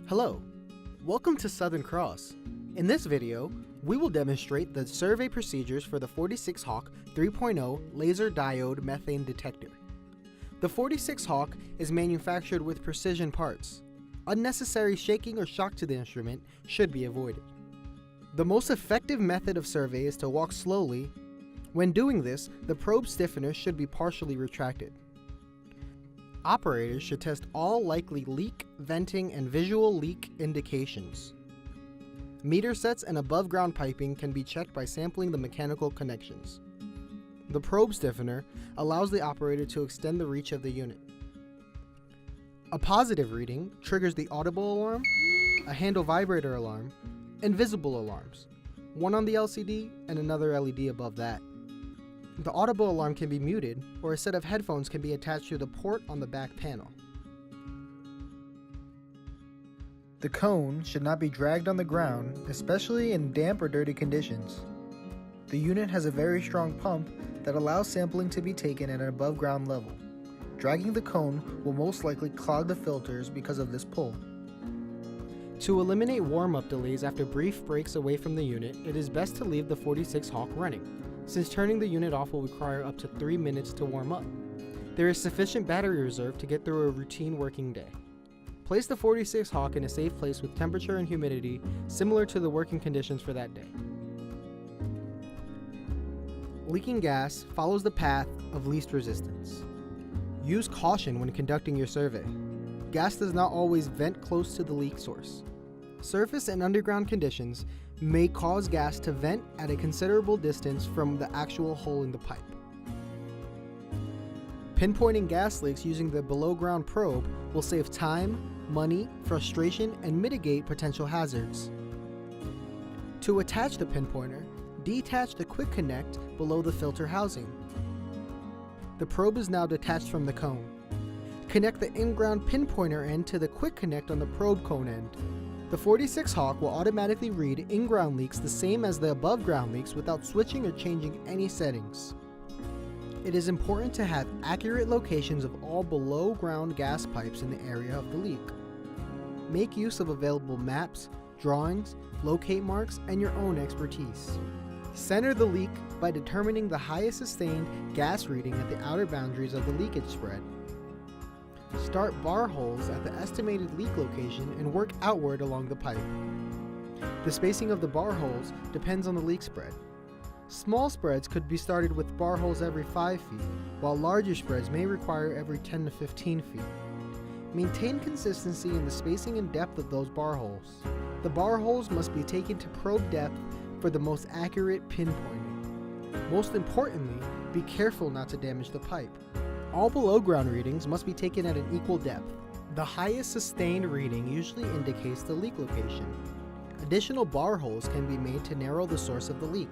Hello, welcome to Southern Cross. In this video, we will demonstrate the survey procedures for the 46 Hawk 3.0 laser diode methane detector. The 46 Hawk is manufactured with precision parts. Unnecessary shaking or shock to the instrument should be avoided. The most effective method of survey is to walk slowly. When doing this, the probe stiffener should be partially retracted. Operators should test all likely leak, venting, and visual leak indications. Meter sets and above ground piping can be checked by sampling the mechanical connections. The probe stiffener allows the operator to extend the reach of the unit. A positive reading triggers the audible alarm, a handle vibrator alarm, and visible alarms, one on the LCD and another LED above that. The audible alarm can be muted, or a set of headphones can be attached to the port on the back panel. The cone should not be dragged on the ground, especially in damp or dirty conditions. The unit has a very strong pump that allows sampling to be taken at an above ground level. Dragging the cone will most likely clog the filters because of this pull. To eliminate warm-up delays after brief breaks away from the unit, it is best to leave the 46 Hawk running, since turning the unit off will require up to 3 minutes to warm up. There is sufficient battery reserve to get through a routine working day. Place the 46 Hawk in a safe place with temperature and humidity similar to the working conditions for that day. Leaking gas follows the path of least resistance. Use caution when conducting your survey. Gas does not always vent close to the leak source. Surface and underground conditions may cause gas to vent at a considerable distance from the actual hole in the pipe. Pinpointing gas leaks using the below-ground probe will save time, money, frustration, and mitigate potential hazards. To attach the pinpointer, detach the quick connect below the filter housing. The probe is now detached from the cone. Connect the in-ground pinpointer end to the quick connect on the probe cone end. The 46 Hawk will automatically read in-ground leaks the same as the above-ground leaks without switching or changing any settings. It is important to have accurate locations of all below-ground gas pipes in the area of the leak. Make use of available maps, drawings, locate marks, and your own expertise. Center the leak by determining the highest sustained gas reading at the outer boundaries of the leakage spread. Start bar holes at the estimated leak location and work outward along the pipe. The spacing of the bar holes depends on the leak spread. Small spreads could be started with bar holes every 5 feet, while larger spreads may require every 10 to 15 feet. Maintain consistency in the spacing and depth of those bar holes. The bar holes must be taken to probe depth for the most accurate pinpointing. Most importantly, be careful not to damage the pipe. All below ground readings must be taken at an equal depth. The highest sustained reading usually indicates the leak location. Additional bar holes can be made to narrow the source of the leak.